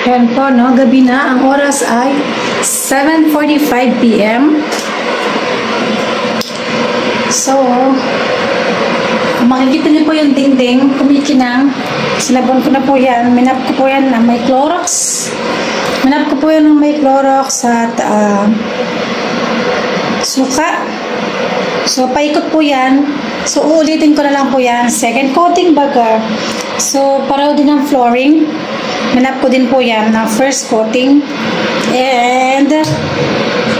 Ayan po, no? Gabi na. Ang oras ay 7:45 p.m. So, makikita niyo po yung dingding, kumikinang. Sinabon ko na po yan. Minap ko po yan na may Clorox. Minap ko po yan ng may Clorox at suka. So, paikot po yan. So, uulitin ko na lang po yan. Second coating baga. So, pareho din ang flooring. Minap ko din po yan ng first coating. And,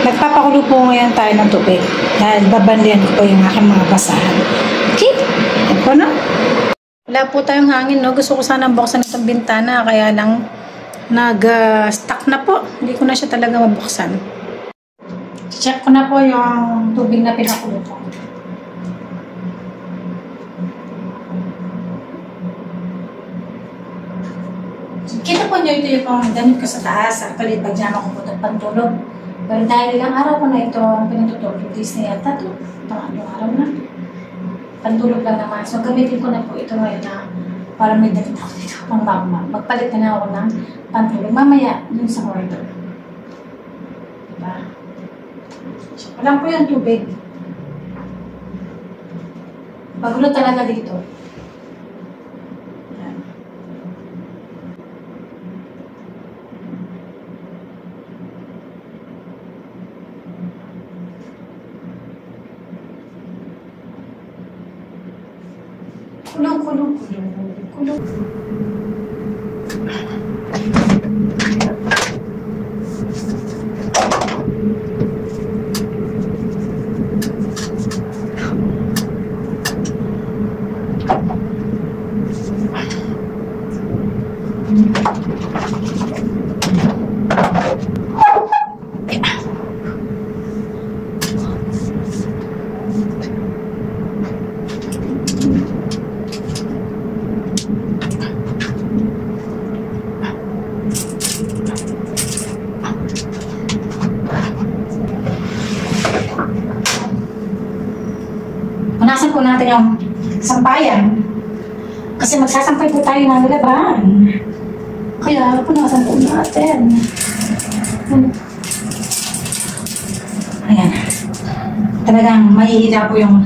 nagpapakulo po ngayon tayo ng tubig. Dahil babandihan ko po yung aking mga basahan. Okay? Yan po, no? Wala po tayong hangin, no? Gusto ko sanang buksan itong bintana. Kaya lang, nag-stuck na po. Hindi ko na siya talaga mabuksan. Check ko na po yung tubig na pinakulo ko. Kita po nyo ito yung damit ko sa taas. Actually, pagjama ko po ito pantulog. Pero dahil ilang araw ko na ito pinatutulog. Days na yata ito. Pangalong araw na. Pantulog lang naman. So, gamitin ko na po ito ngayon na para may damit ako dito pang magma. Magpalit na ako ng pantulog. Mamaya, dun sa corridor. Diba? So, walang po yung tubig. Pagulo talaga dito. Kulong. Punasan po natin yung sampayan. Kasi magsasampay po tayo ng laban. Kaya punasan po natin. Ayan. Talagang mahihila po yung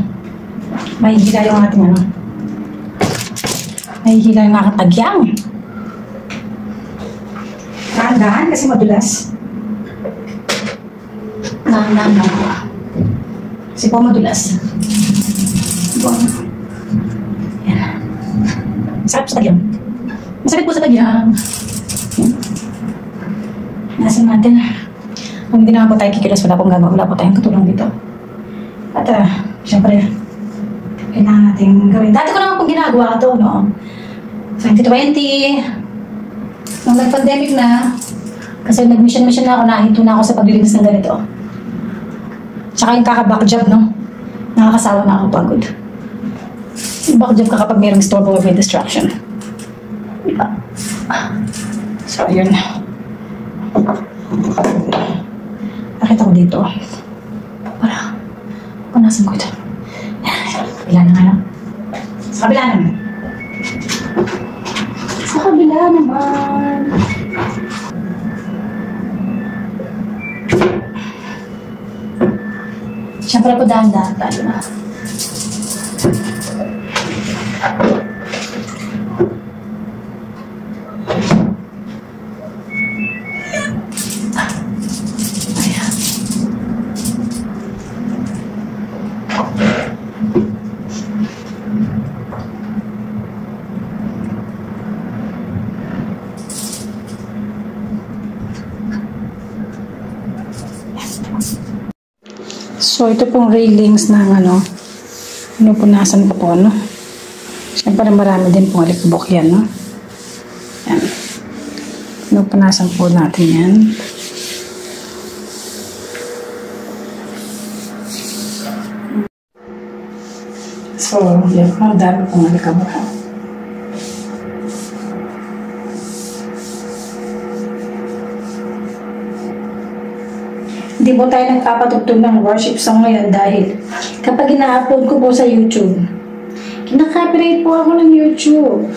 ating ano. Mahihila yung mga katagyang. Dahan-dahan kasi madulas. Dahan-dahan lang po. Kasi po madulas. Yan. Masarap sa tagyang. Masarap po sa tagyang. Nasan natin. Kung hindi naman po tayo kikilos, wala pong gagawa. Wala po tayong katulong dito. At syempre, kailangan natin gawin. Dati ko naman pong ginagawa ito, no? 2020, nung nag-pandemic na, kasi nag-mission na ako, nahinto na ako sa paglilinis ng ganito. Tsaka yung kaka-back job, no? Nakakasawa na ako pagod. Back job ka kapag mayroong store or may distraction. Diba? So, yun. Nakita ko dito. Para, punasan ko ito. Kabila na nga lang. Sa kabila naman. Sa kabila naman. Siyempre po dahan-dahan tayo na. So, ito pong railings ng punasan ko po, no? Siyempre, marami din pong alikabok yan, no? Yan. Punasan po natin yan. So, yan po, dami pong alikabok. Hindi po tayo nagpapatugtog ng worship song ngayon dahil kapag ina-upload ko po sa YouTube, kinaka-copyright po ako ng YouTube.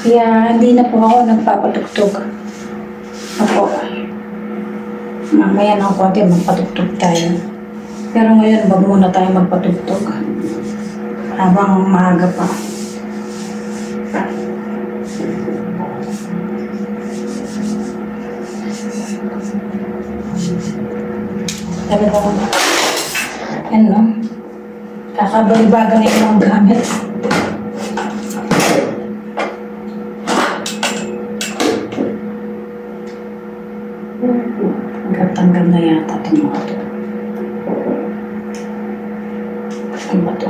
Kaya hindi na po ako nagpapatugtog. Opo. Mamaya ng konti, magpatugtog tayo. Pero ngayon, wag muna tayo magpatugtog. Habang maaga pa. Sabi ko, yan no? Kakabalibagan na yung mga gamit. Tanggal na yata itong mga ito. Ano ba ito?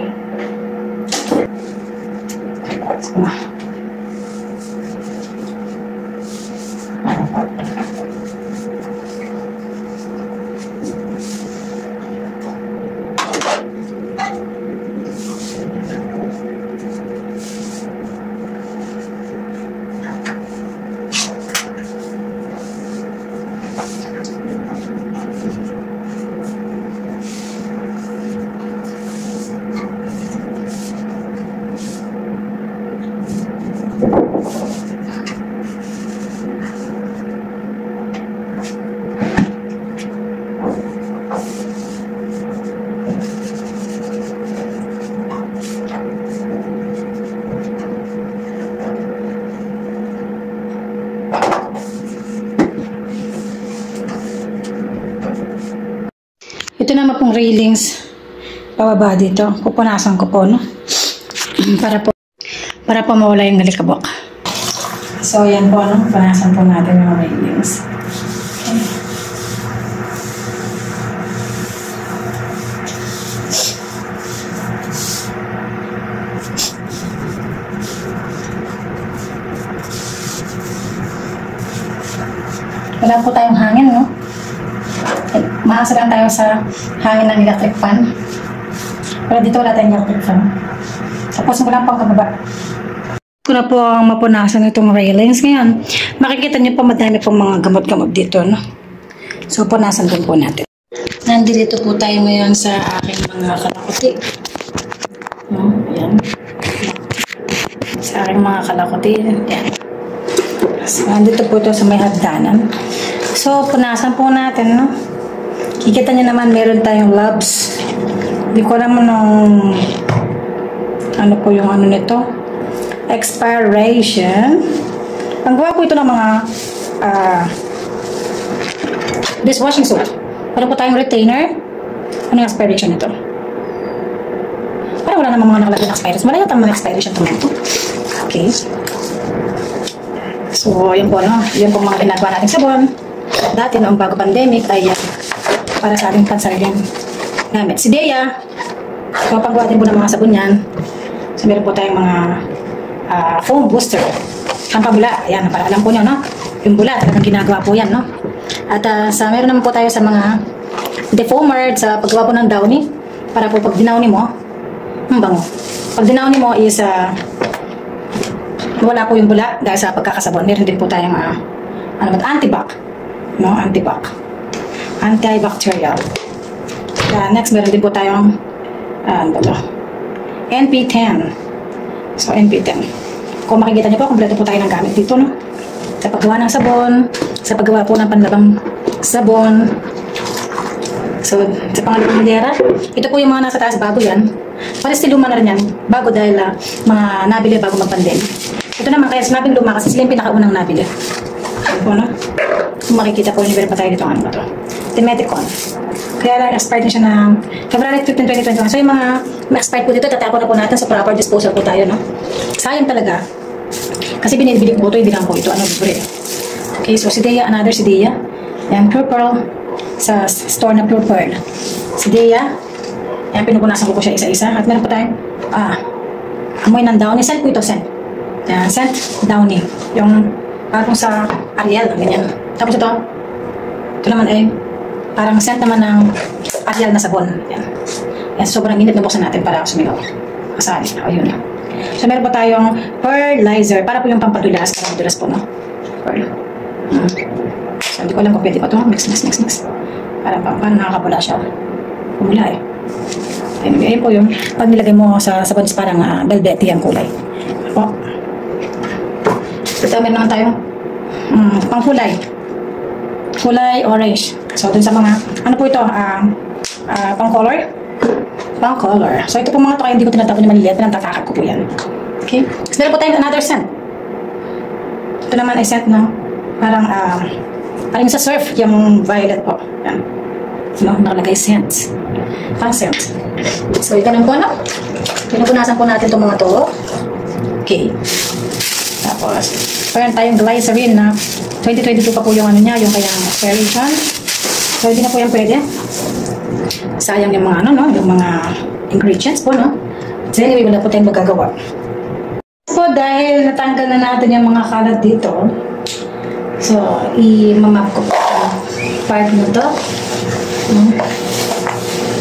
Ito naman pong railings pababa dito. Pupunasan ko po, no? para po mawala yung galikabok. So, yan po, no? Punasan po natin yung railings. Okay. Wala po tayong hangin, no? Maasa lang tayo sa hangin ng electric fan. Pero dito wala tayong electric fan. Tapos wala pang kababa. Ko na po ang mapunasan itong railings. Ngayon, makikita niyo pa madami pong mga gamot-gamot dito, no? So, punasan din po natin. Nandito po tayo ngayon sa aking mga kalakuti. No? Yan. Sa aking mga kalakuti. Yan. So, nandito po ito sa may hagdanan. So, punasan po natin, no? Kikita niyo naman, meron tayong labs. Hindi ko alam nung ano po yung ano nito. Expiration. Ang gawa po ito ng mga dishwashing soap. Meron po tayong retainer. Ano yung expiration nito? Parang wala namang mga nakalagay na expiration. Wala yata mga expiration ito. Okay. So, yun po, no? Yun po mga ginagawa natin sabon. Dati, noong bago pandemic, ay para sa ating pansariling gamit. Si Dea, kapagawa din po ng mga sabon yan. So, meron po tayong mga foam booster. Pampabula. Ayan, para alam po nyo, no? Yung bula, talagang ginagawa po yan, no? At meron naman po tayo sa mga defoamer, sa paggawa po ng downy. Para po pag dinowny mo, bango. Pag dinowny mo is, wala po yung bula dahil sa pagkakasabon. Meron din po tayong antibac. No? Antibac. Antibacterial. Next, meron din po tayong NP10. So, NP10. Kung makikita nyo po, kompleto po tayo ng gamit dito, no? Sa paggawa ng sabon, sa paggawa po ng panlabang sabon. So, sa pangalawang milera, ito po yung mga nasa taas, bago yan. Pares luma na rin yan, bago dahil mga nabili bago mag-pandemic. Ito naman, kaya sinabing luma kasi sila yung pinakaunang nabili. Ito po, no? Kung makikita po, nibira pa tayo dito, ano ba ito? Timeticon. Kaya lang, expired na siya ng February 15, 2021. So, yung mga ma-expired po dito, tatapon na po natin sa proper disposal po tayo, no? Sayang talaga. Kasi binibili ko ito, hindi lang po ito. Ano, libre. Okay, so si Dea, another si Dea. Yan, Pure Pearl. Sa store na Pure Pearl. Si Dea. Yan, pinupunasan ko siya isa-isa. At meron po tayo, amoy ng Downy. Scent po ito, scent. Yan, scent Downy. Yung, parang sa Ariel, ganyan. Tapos ito naman ay, parang scent naman ng Ariel na sabon. Yan. Yan, sobrang init na buksan natin para sumigaw. Kasali. O, yun. So, meron po tayong Pearlizer. Para po yung pampadulas. Para madulas po, no? Pearl. So, hindi ko alam kung pwede pa ito. Mix. Para nakakabula siya. Pumula eh. Ayun po yung pag nilagay mo sa sabon, parang velvety ang kulay. Po. Ito, meron naman tayong pangkulay. kulay orange. So, dun sa mga, ano po ito, pang color? Pang color. So, ito po mga to, kaya hindi ko tinatapon yung maliliit, pinagtatakat ko po yan. Okay? So, meron po tayong another scent. Ito naman ay scent, no? Parang sa surf, yung violet po. Yan. No, nakalagay scent. Pang scent. So, ito naman po, no? Pinupunasan po natin itong mga to. Okay. Tapos, meron tayong glycerin na 2022 pa po yung ano niya, yung kayang expiration. So, hindi na po yan pwede. Sayang yung mga, ano, no? Yung mga ingredients po, no? So, anyway, wala po tayong magagawa. So, dahil natanggal na natin yung mga kalat dito, so, i-map ko po yung part na to.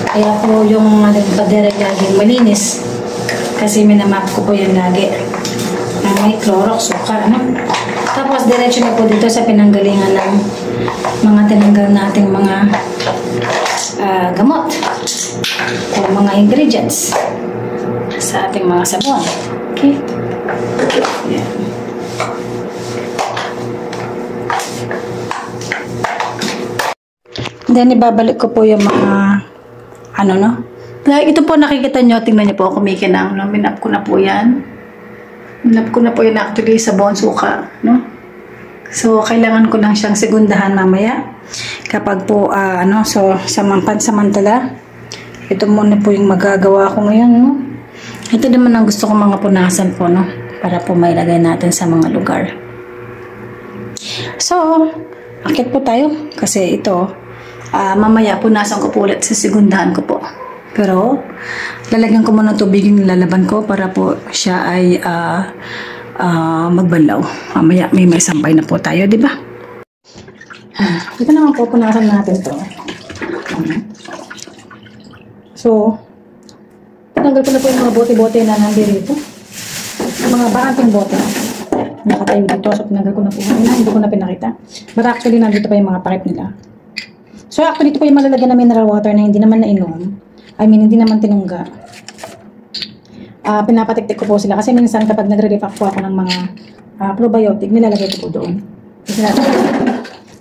Kaya po yung paderek laging malinis. Kasi minamap ko po yan lagi. May Clorox, sukar, ano? Tapos, diretso na po dito sa pinanggalingan ng mga tinanggal nating mga gamot o mga ingredients sa ating mga sabon. Okay? Yan. Then, ibabalik ko po yung mga ano, no? Like, ito po nakikita nyo, tingnan nyo po, kumikinang, no? Minap ko na po yan. Minap ko na po yan actually sa sabon, suka, no? So, kailangan ko lang siyang segundahan mamaya. Kapag po, so, pansamantala, ito muna po yung magagawa ko ngayon, no? Ito naman ang gusto ko mga punasan po, no? Para po mailagay natin sa mga lugar. So, akit po tayo. Kasi ito, mamaya punasan ko po ulit sa segundahan ko po. Pero, lalagyan ko muna ng tubig yung lalaban ko para po siya ay magbanlaw. Mamaya may sampay na po tayo, di ba? Ito naman po, punasan natin to. So, tanggal ko na po yung mga bote-bote na nandito. Yung mga bakanting bote. Nakatayo dito. So, tinanggal ko na po. Hindi ko na pinakita. But actually, nandito pa yung mga takip nila. So, actually, ito po yung malalagyan na mineral water na hindi naman nainom. I mean, hindi naman tinungga. Pinapatiktik ko po sila. Kasi minsan, kapag nagre-repack po ako ng mga probiotic, nilalagay ko po doon.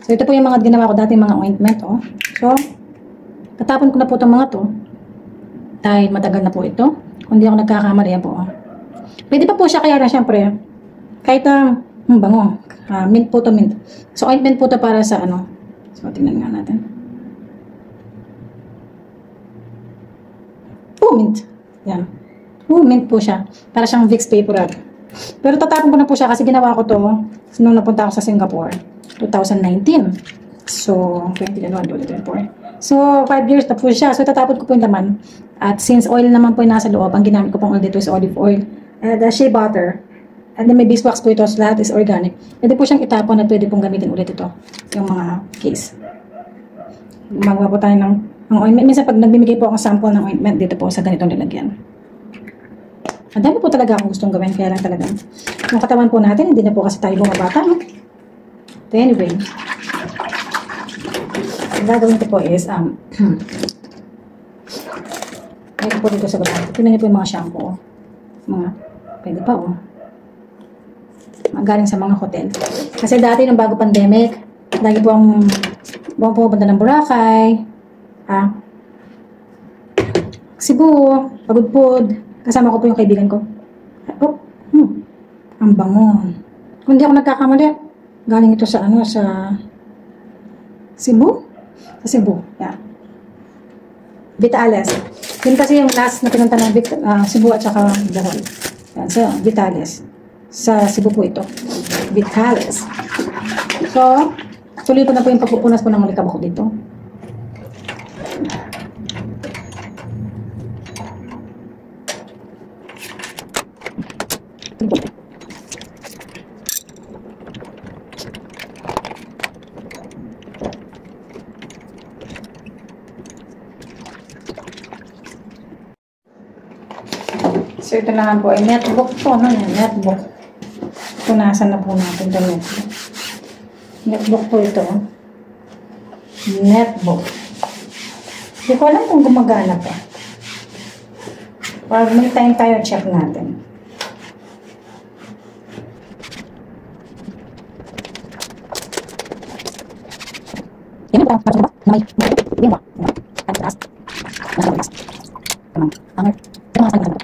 So, ito po yung mga ginawa ko dati, mga ointment. Oh. So, tatapon ko na po itong mga to. Dahil matagal na po ito. Kung di ako nagkakamali, yan po. Oh. Pwede pa po siya, kaya na syempre, kahit bango. Mint po to, mint. So, ointment po to para sa ano. So, tingnan nga natin. Mint. Yan. Mint po siya. Para siyang Vicks paper. Pero tatapon ko na po siya kasi ginawa ko to nung napunta ako sa Singapore. 2019. So, 2021, 2024. So, 5 years na po siya. So, tatapon ko po yung laman. At since oil naman po yung nasa loob, ang ginamit ko pong oil dito is olive oil. And shea butter. And then may beeswax po ito. So, lahat is organic. Pwede po siyang itapon at pwede pong gamitin ulit ito. Yung mga case. Magawa po tayo ng ointment. Minsan pag nagbibigay po akong sample ng ointment dito po sa ganitong lalagyan. Ang dami po talaga akong gustong gawin. Kaya lang talaga. Yung katawan po natin, hindi na po kasi tayo bumabata. No? So anyway. Ang gagawin ko po is, ito po dito sa gulay. Tingnan niyo po yung mga shampoo. Mga, pwede pa oh. Galing sa mga hotel. Kasi dati nung bago pandemic, lagi po ang pupunta ng Boracay, Cebu, Pagudpud, kasama ko po yung kaibigan ko. Oh, ang bango. Kung di ako nagkakamali, galing ito sa sa Cebu? Sa Cebu, yeah. Vitales. Yun kasi yung last na pinunta ng Cebu at saka Bohol. Yan, so, Vitales. Sa Cebu po ito. Vitales. So, tuloy ko na po yung pagpupunas po ng malikabak ko dito. So, ito na po ay netbook po, no? Netbook. Punasan na po natin ito netbook. Netbook po ito. Netbook. Hindi ko alam kung gumagana pa. Pag may time tayo, check natin. Yan ang parang ba? Na may yan ba? At taas. Nasa taas. Tamang. Hanger. Tamang sa taas.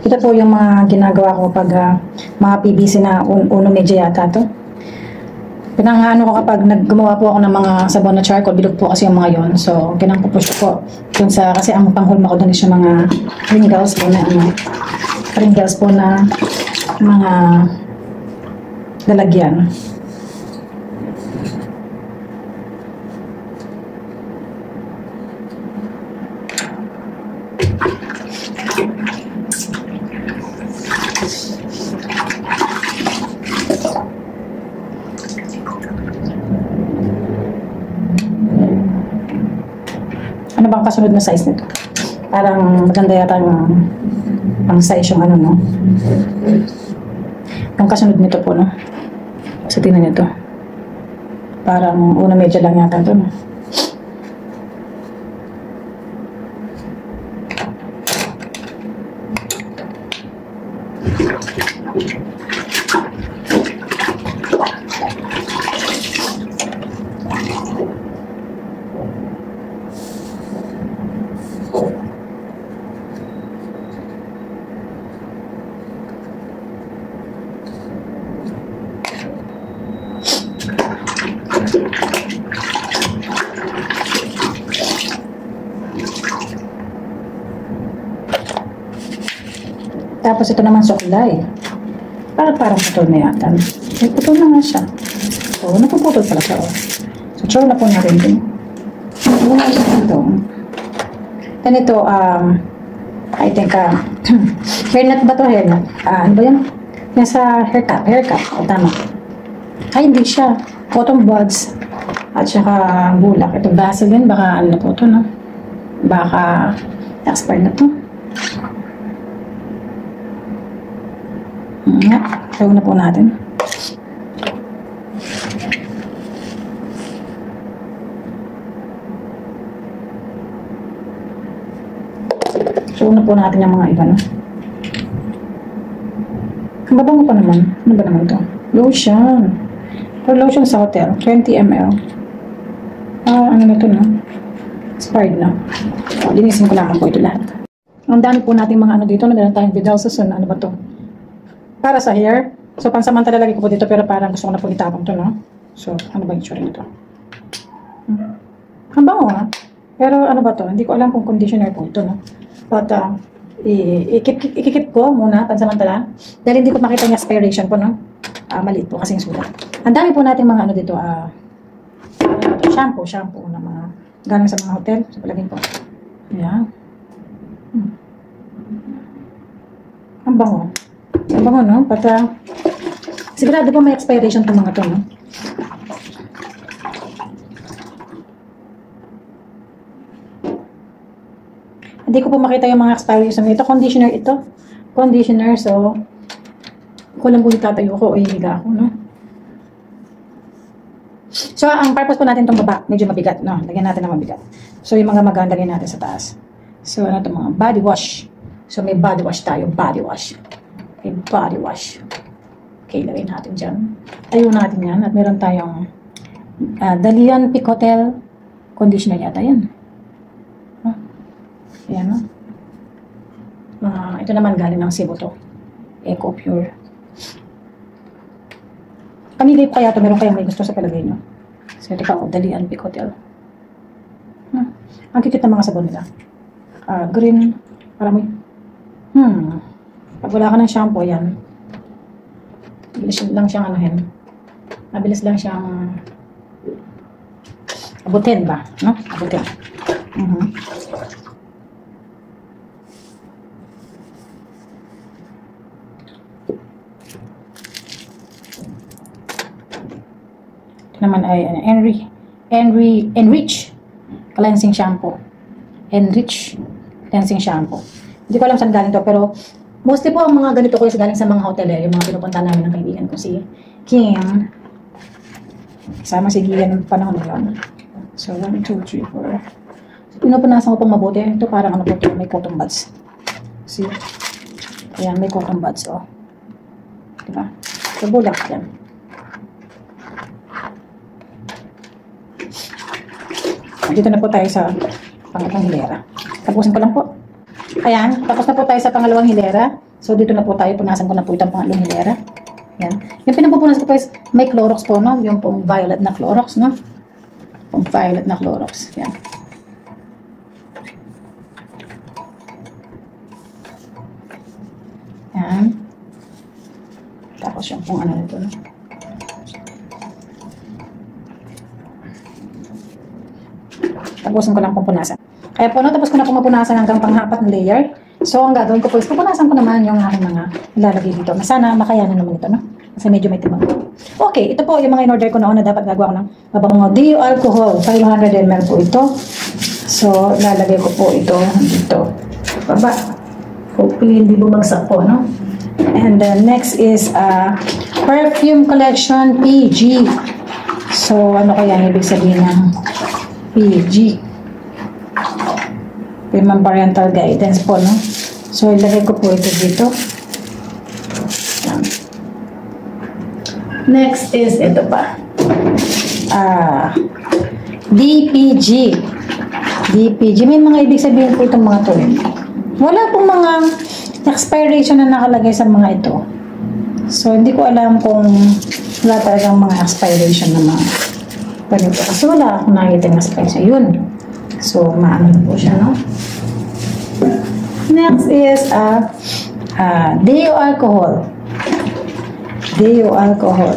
Ito po yung mga ginagawa ko pag mga PVC na uno medya yata to. Pinangano ko kapag naggumawa po ako ng mga sabon na charcoal, bilog po kasi yung mga yon. So, pinang-pupush ko dun sa, kasi ang panghulma ko dun is yung mga wrinkles po na, wrinkles po na mga lalagyan. Ano bang kasunod na size nito? Parang maganda yata yung pang size yung ano, no? Yung kasunod nito po, no? So, tingnan nyo to. Parang una medyo lang yata ito, no? Tapos ito naman suklay. Parang putol na yata. May putol na nga siya. So, napuputol pala siya. So, throw na po natin din. Wala siya ito. Then ito, I think, hairnet ba ito? Hairnet. Ano ba yan? Nasa haircut. O, tama. Ay, hindi siya. Cotton buds. At saka bulak. Ito, Vaseline. Baka ano na po ito, no? Baka expired na ito. Nga, tawag na po natin. Tawag na po natin yung mga iba, no? Ang babango pa naman. Ano ba naman ito? Lotion. Or lotion sa hotel. 20 ml. Ano na ito, no? Expired na. So, linisin ko lang po ito lahat. Ang dami po natin mga ano dito. Meron tayong Vidal Sassoon. Ano ba ito? Para sa hair. So, pansamantala lagi ko po dito pero parang gusto ko na po itapon to, no? So, ano ba yung itsura nito? Ang bango, ha? Pero ano ba to? Hindi ko alam kung conditioner po ito, no? But, ikikip ko muna pansamantala. Dahil hindi ko makita yung expiration po, no? Maliit po kasi yung sulat. Ang dami po natin mga ano dito, shampoo na mga galing sa mga hotel. So, palagin po. Ayan. Ang bango. Ang bango, no? Sigurado po may expiration itong mga ito, no? Hindi ko po makita yung mga expiration ito. Conditioner ito. Conditioner, so kulang po itatayo ko o hihiga ako, no? So, ang purpose po natin itong baba, medyo mabigat, no? Lagyan natin ng mabigat. So, yung mga maganda lagyan natin sa taas. So, ano ito mga body wash. So, may body wash tayo. Body wash. Okay, body wash. Okay, lagay natin dyan. Tayo natin yan. At meron tayong Dalian Picotel conditioner yata yan. Huh? Ayan, no? Ito naman galing ng Cebu to. Eco Pure. Pamigay po kaya ito. Meron kayong may gusto sa palagay nyo. So, ito pa, Dalian Picotel. Ang kikit ng mga sabon nila. Green. Para may... Pag wala ka ng shampoo, yan. Mabilis lang siyang anuhin. Mabilis lang siyang abutin ba? No? Abutin. Ito naman ay Enrich cleansing shampoo. Enrich cleansing shampoo. Hindi ko alam saan galing to, pero mostly po ang mga ganito ko is galing sa mga hotel, yung mga pinupunta namin ng kaibigan ko, si Kim. Kasama si Gian ng panahon na yun. So, 1, 2, 3, 4. So, pinupunasan ko pong mabuti. Ito parang ano po ito, may cotton buds. See? Ayan, may cotton buds, oh. Diba? So, bulak yan. Dito na po tayo sa pangalawang hilera. Tapusin ko lang po. Ayan, tapos na po tayo sa pangalawang hilera. So, dito na po tayo. Punasan ko na po itong pangalawang hilera. Ayan. Yung pinapupunas ko po is may Clorox po, no? Yung pong violet na Clorox, no? Pong violet na Clorox. Ayan. Ayan. Tapos yung pong ano nito, no? Tapusin ko lang pong punasan. Kaya po, no, tapos ko na pong mapunasan hanggang pang-4 na layer. So, ang gagawin ko po is pupunasan ko naman yung aking mga ilalagay dito. Sana makayanan naman ito, no? Kasi medyo may timang. Okay, ito po yung mga in-order ko noon na dapat gagawa ko ng mabango. Dio alcohol, 500 ml po ito. So, lalagay ko po ito dito. Baba. Hopefully, hindi bumagsak po, no? And then, next is Perfume Collection PG. So, ano kaya ang ibig sabihin ng PG? Women Parental Guidance po, no? So, ilagay ko po ito dito. Next is ito pa. DPG. DPG. May mga ibig sabihin po itong mga to. Wala pong mga expiration na nakalagay sa mga ito. So, hindi ko alam kung wala talagang mga expiration na mga ganito. Kasi wala akong nakikita ng expiration. Yun. So, maano po siya, no? Next is Dio alcohol. Dio alcohol.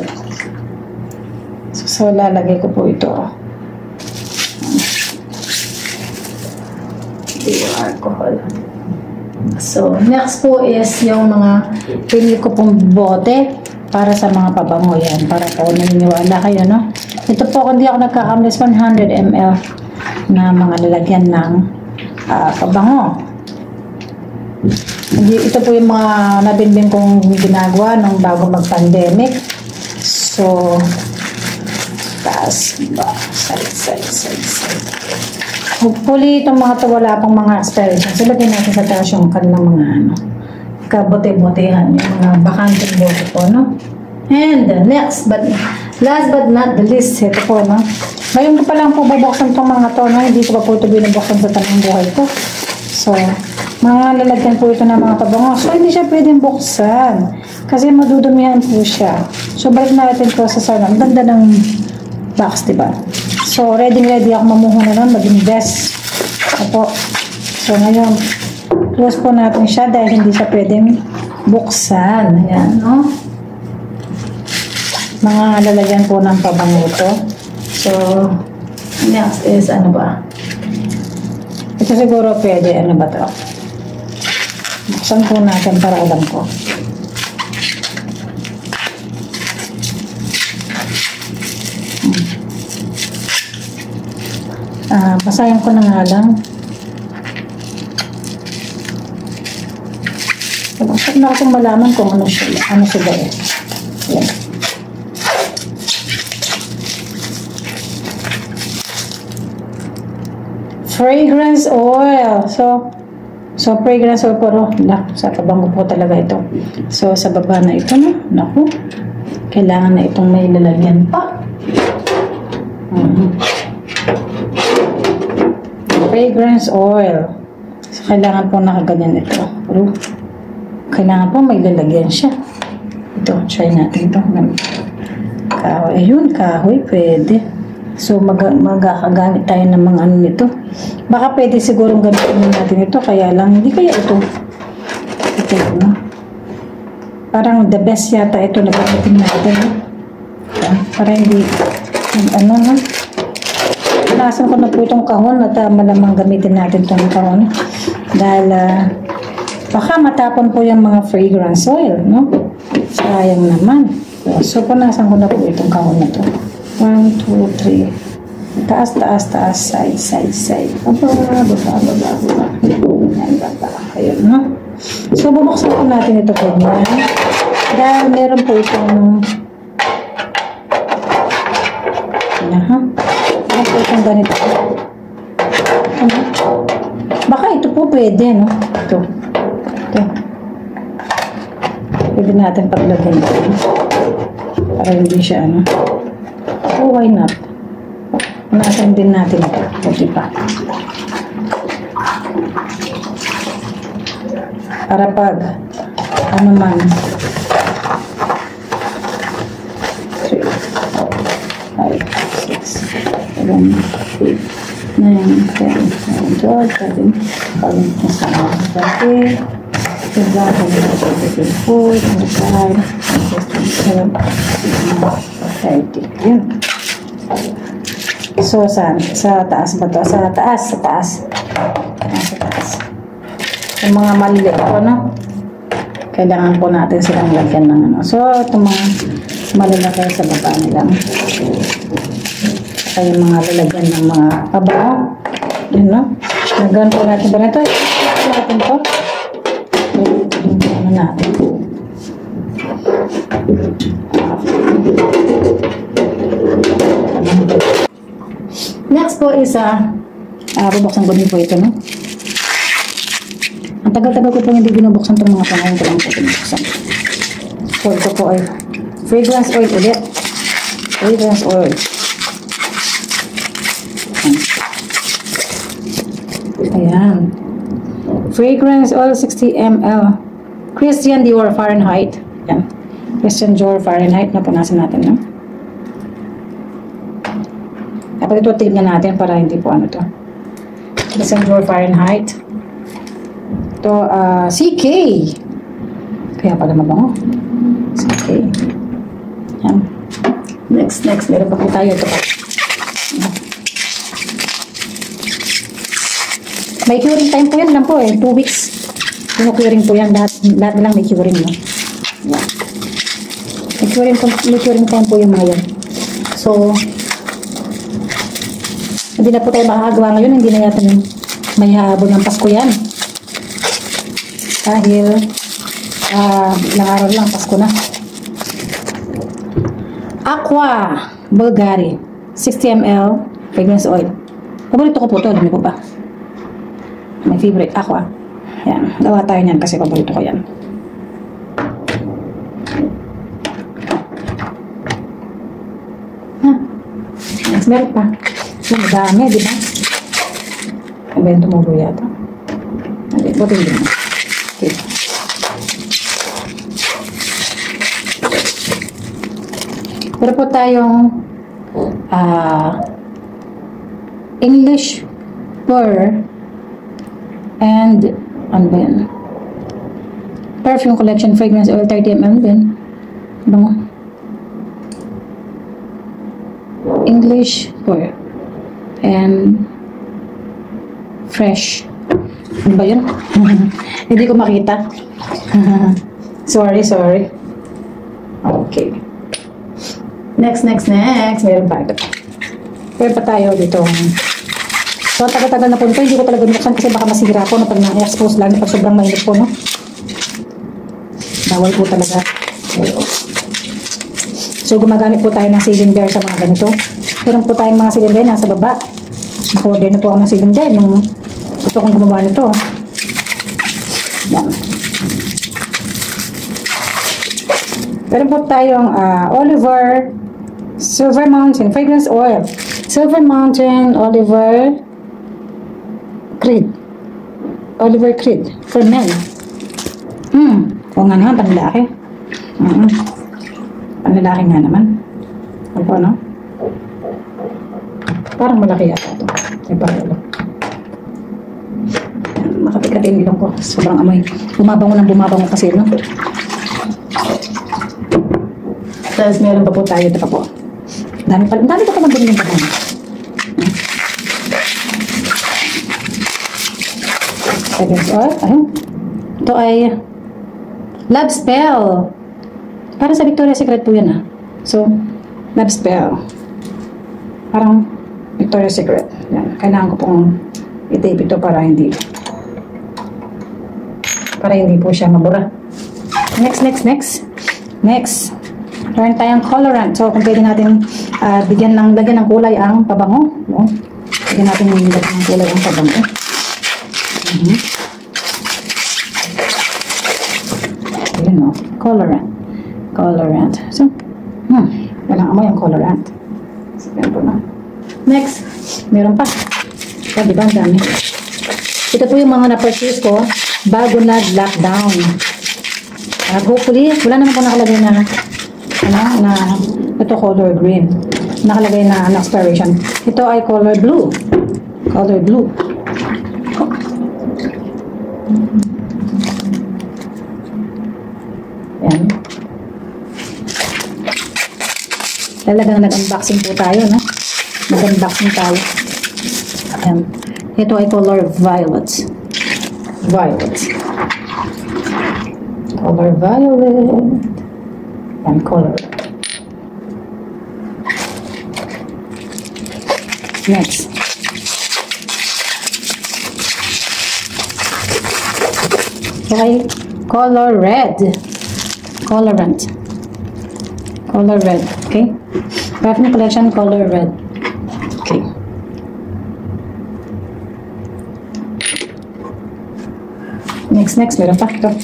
So, lalagay ko po ito. Dio alcohol. So, next po is yung mga pinili ko pong bote para sa mga pabango yan. Para po naniniwala kayo, no? Ito po, kung di ako nagkakamali, 100 ml na mga lalagyan ng pabango. Ito po yung mga nabinbin kong ginagawa nung bago mag-pandemic. So, taas ba? Side. Hopefully, itong mga to wala pang mga expiration. So, lagyan natin sa taas yung kanilang mga kabote-botehan. Yung mga bakanteng bote po, no? And next, last but not the least, ito po, no? Ngayon ko pa lang po bubuksan itong mga to, no? Hindi ko pa po ito binubuksan sa tanong buhay ko. So, mga lalagyan po ito ng mga pabango. So, hindi siya pwedeng buksan. Kasi madudumihan po siya. So, balik natin po sa sana. Ang ganda ng box, diba? So, ready ako mamuho na lang. Mag-invest. Apo. So, ngayon, close po natin siya dahil hindi siya pwedeng buksan. Ayan, no? Mga lalagyan po ng pabango ito. So, next is ano ba? Ito siguro pwede. Ano ba ito? Buksan po natin para alam ko. Basahin ko na nga lang. Bakit na akong malaman kung ano siya eh. Yan. Fragrance oil. So fragrance oil po, sa pabango po talaga ito. So, sa baba na ito, no? Naku. Kailangan na itong may lalagyan pa. Fragrance oil. So, kailangan po nakaganyan ito. Pero, kailangan po may lalagyan siya. Ito, try natin ito. Kahoy. Ayun, kahoy. Pwede. So, magkakagamit tayo ng mga ano nito. Baka pwede sigurong gamitin natin ito. Kaya lang, hindi kaya ito. Ito, no? Parang the best yata ito na gamitin natin. Para hindi, ano, no? Panasan ko na po itong kahon at malamang gamitin natin itong kahon. Dahil, baka matapon po yung mga fragrance oil, no? Sayang naman. So, panasan ko na po itong kahon na ito. 1, 2, 3. Taas, side. Baba. Yan, baba. Ayun, no? So, bubuksan po natin ito po niya. Dahil meron po itong meron po itong ganito. Ano? pwede, no? Ito. Ito. Pwede natin paglagyan ito. Para hindi siya, ano. Oh, why not? Punasan din natin ito. O, diba? Para pag, ano man, 3, 4, 5, 6, 7, 8, 9, 10, 11, 12, 13, 14, 15, 16, 17, 18, 19, 20, 21, 22, 23, 24, 25, 26, 27, 28, 29, 30. Yun. So, saan? Sa taas ba ito? Sa taas. Sa taas. Sa taas. Yung mga maliliit po, no? Kailangan po natin silang lagyan ng ano. So, itong mga malalaki sa baba nila. Kaya yung mga lalagyan ng mga pabango. Yun, no? Lagyan po natin ba nito? Natin po. Ano natin? Next po is bubuksan ko din po ito, no? Ang tagal-tagal ko po hindi binubuksan itong mga pangayon ko lang po binubuksan. So, ito po ay fragrance oil ulit. Fragrance oil. Ayan. Fragrance oil 60 ml. Christian Dior Fahrenheit. Ayan. Christian Dior Fahrenheit. Napunasan natin, no? Dapat ito tignan natin para hindi po ano to. Christian Dior Fahrenheit. Ito, CK. Kaya pala mabango. CK. Yan. Next. Meron pa po tayo. Ito pa. May curing time po yan lang po eh. 2 weeks. Yung curing po yan. Lahat na lang may curing. No? Yan. May curing time po yung mga yan. So, hindi na po tayo makakagawa ngayon. Hindi na yata may habon ng Pasko yan. Dahil ilang araw lang, Pasko na. Aqua Bulgari 60 ml fragrance oil. Paborito ko po ito. Dami ko pa. My favorite, Aqua. Yan. Gawa tayo niyan kasi paborito ko yan. Next, meron pa. Madami, di ba? Ano yung tumulo yata? Okay, butin din. Okay. Pero po tayong English Pure and ano ba yan? Perfume Collection Fragrance Oil 30 ml din. Bango. English Pure and Fresh. Ano ba yun? Hindi ko makita. Sorry. Okay. Next. Meron pa ito. Meron pa tayo dito. So, tagal-tagal na po ito. Hindi ko talaga binuksan kasi baka masira po na pag na-expose lang pag sobrang mainit po, no? Bawal po talaga. So, gumagamit po tayo ng cylinder sa mga ganito. Meron po tayong mga cylinder nasa baba. Naka-order na po ako ng cylinder nung gusto kong gumawa nito. Yan. Meron po tayong Oliver Silver Mountain Fragrance Oil. Silver Mountain Oliver Creed. Oliver Creed for men. O nga naman, panlalaki. Panlalaki nga naman. Ano po, no? Parang malaki yata ito. Ay, parang makapikatin ilong ko. Sobrang amoy. Bumabango kasi, no? Tapos meron pa po tayo. Ito pa po. Dami ko pa nabili yung panahon. Ayun. Ito ay Love Spell. Para sa Victoria's Secret po yan, So, Love Spell. Parang Victoria's Secret. Yan. Kailangan ko pong i-tape ito para hindi po siya mabura. Next. Meron tayong colorant. So, kung pwede natin lagyan ng kulay ang pabango. No? Lagyan natin lagyan ng kulay ang pabango. Ayan o. Colorant. Colorant. So, walang amoy ang colorant. So, yan po na. Next, meron pa. Diba, ang dami. Ito po yung mga na-purchase ko bago nag-lockdown. At hopefully, wala naman po nakalagay na ito color green. Nakalagay na expiration. Ito ay color blue. Color blue. Yan. Talagang nag-unboxing po tayo, no? Nag-unboxing tayo. Yan. Ito ay color violet. Violet. Color violet. And color. Next. Okay. Color red. Colorant. Color red. Okay. Perfume collection color red. Okay. Next. Meron pa. Ito.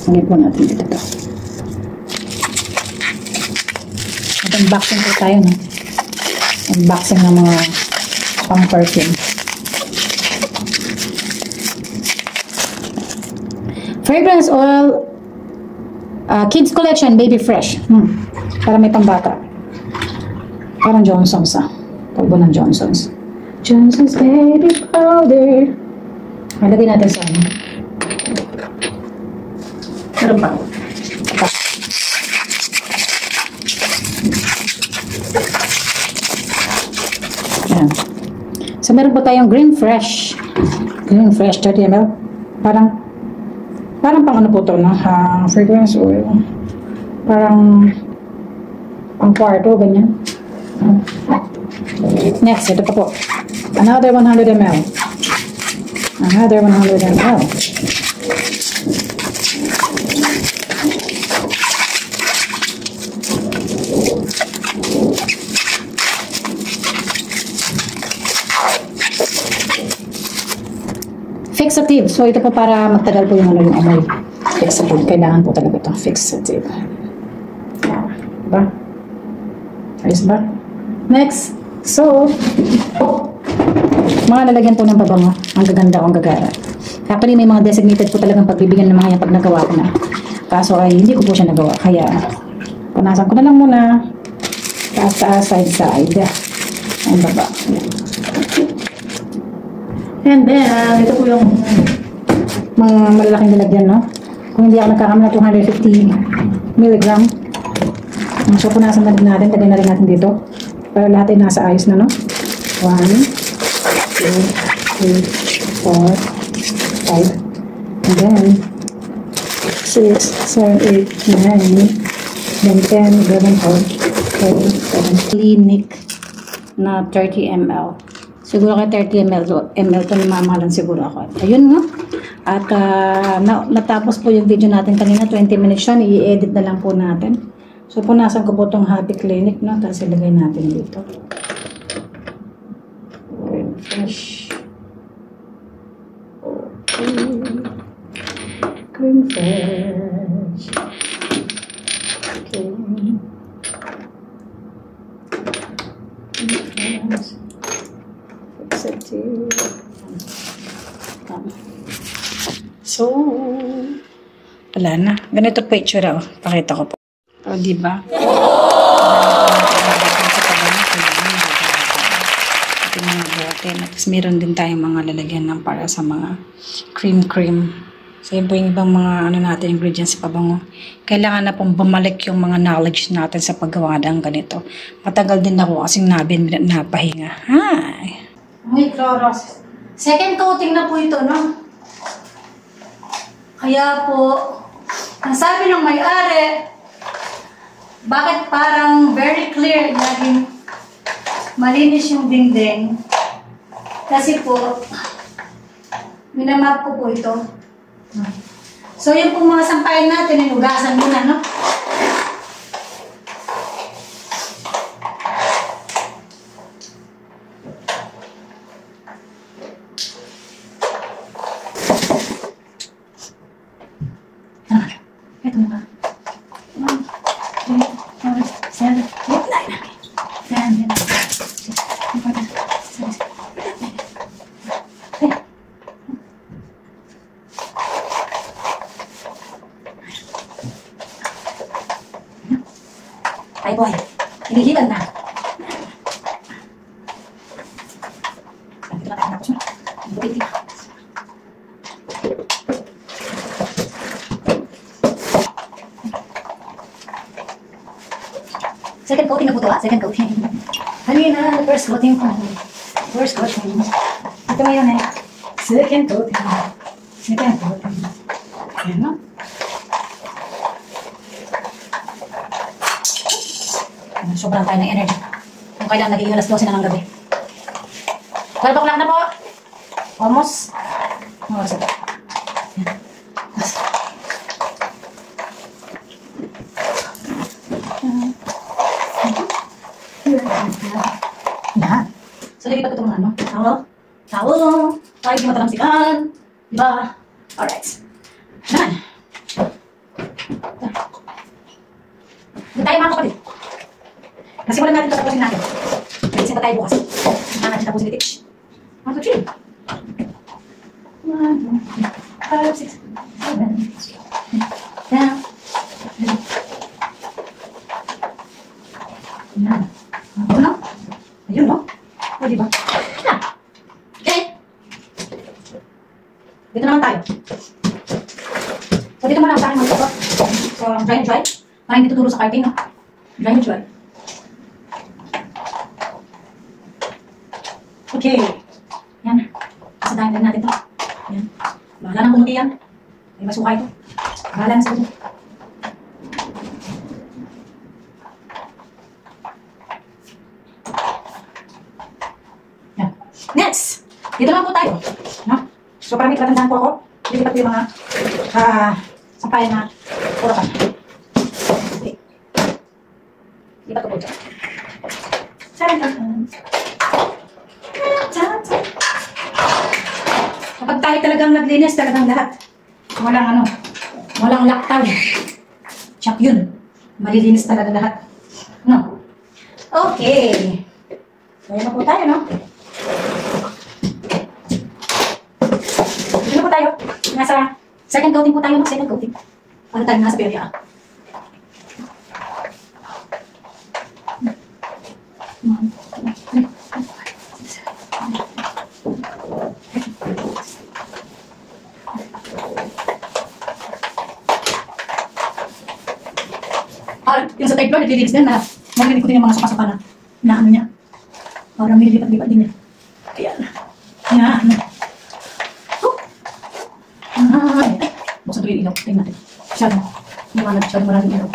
Ngayon po natin dito ito. Unboxing po tayo, no? Unboxing ng mga pang-perfume. Fragrance oil, kids collection, baby fresh. Para may pambata. Parang Johnson's, Pagbo ng Johnson's. Johnson's baby powder. Malagay natin sa ano. Meron pa. Ayan. So, meron po tayong green fresh. Green fresh, 30 ml. Parang pang ano po ito, no? Fragrance oil. Parang pang kwarto, ganyan. Next, ito pa po. Another 100 ml. Another 100 ml. Fixative. So, ito po para magtagal po yung amoy. Fixative. Kailangan po talaga ito. Fixative. Diba? Ayos ba? Next. So, mga lalagyan po ng pabango. Ang gaganda o ang gagara. Actually, may mga designated po talagang pagbibigyan ng mga yan pag nagawa ko na. Kaso ay hindi ko po siya nagawa. Kaya, punasan ko na lang muna. Taas, side. Ang baba. And then, ito po yung mga malalaking lalagyan, no? Kung hindi ako nagkakamala, 250 mg. So, punasan na rin natin. Lagay na rin natin dito. Para lahat ay nasa ayos na, no? 1, 2, 3, 4, 5. And then, 6, 7, 8, 9, then 10, 11, 12, 13, 14. Clinic na 30 ml. Siguro kay 30 ml ito namamalan siguro ako. Ayun nga. At natapos po yung video natin kanina. 20 minutes yun. I-edit na lang po natin. So punasan ko po itong Happy Clinic. No? Tapos ilagay natin dito. Green fresh. Okay. Green fresh. Okay. Green fresh. So, wala na. Ganito po itsura. Pakita ko po. O, diba? Ito mga bote. Tapos meron din tayong mga lalagyan ng para sa mga cream. So, yun po yung ibang mga natin, ingredients sa pabango. Kailangan na pong bumalik yung mga knowledge natin sa paggawa ng ganito. Matagal din ako kasing napahinga. Hi! May Clorox. Second coating na po ito, no? Kaya po, ang sabi ng may-ari, bakit parang very clear, naging malinis yung dingding? Kasi po, minamap ko po ito. So, yung pong mga sampayan natin, inugasan muna, no? 7, 8, 9, 10, 11, 12. Ay boy, hinihilan na. Dito na tayo tapos na. Dito. Second coating na po ito, second coating. Kanina, first coating ko. First coating. Ito ngayon eh. Second coating. Second coating. Ayan, no? Sobrang tayo ng energy. Kung kailan naging alas 12 na ng gabi. 12 o'clock na po. Almost. Almost. Ayan. Lahat. So, lilipat ko itong ano? Towel. Towel. Para hindi matalamsikan. Diba? Alright. Yan. Doon tayo mga kapatid. Nasimulan natin ito tapusin natin. Nalisin pa tayo bukas. Hindi natin tapusin ito. 1, 2, 3. 1, 2, 3, 5, 6, 7. Down. Yan. Ano na? Ayun, no? O, diba? Yan. Okay. Dito naman tayo. So, dito muna ang sa'kin magtutok. So, dry and dry. Parang hindi tuturo sa carting, no? Dry and dry. Okay. Yan. Kasadahin natin ito. Yan. Bahala ng kumuti yan. Ay, masuka ito. Bahala na sa ito. Yan. Next! Dito lang po tayo. No? So, parang may tatandaan po ako. Dito pa yung mga sampayan na puro ka. Okay. Dito pa po dyan. Kapag tayo talagang naglinis, talagang lahat. Walang ano, walang laktaw. Tsak yun. Malilinis talaga lahat. No? Okay. So, yun na po tayo, no? Yun na po tayo. Nasa second coating po tayo, no? Second coating. Ano tayo nasa perya? Yung sa third floor, naglilinis din na narinig ko din yung mga sapa-sapa na ano niya. Parang may lipat-lipat din niya. Ayan. Ayan. Ayan. Buksan ko yung ilaw. Tingnan natin. Masyado. Masyado maraming ilaw.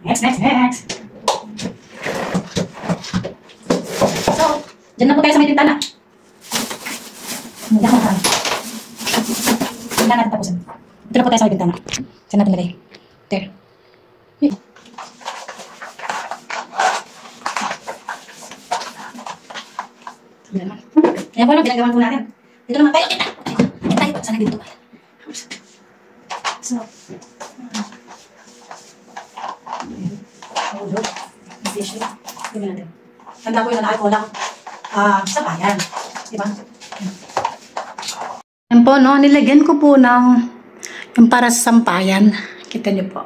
Next. So, dyan na po tayo sa may tintana. Hindi ako tayo. Hindi natin tapusin. Ito na po tayo sa may tintana. Saan natin lagay? There. Ayan po lang, pinagawan po natin. Dito naman tayo. Tayo. Sana dito tayo. So, tanda ko yun na walang sabayan. Diba? Yan po, no? Nilagyan ko po ng yung para sa sampayan. Kita niyo po.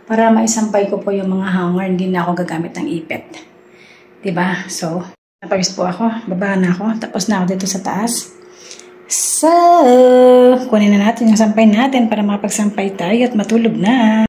Para maisampay ko po yung mga hanger. Hindi na ako gagamit ng ipit. Diba? So, napawis po ako. Baba na ako. Tapos na ako dito sa taas. So, kunin na natin yung sampay natin para makapagsampay tayo at matulog na.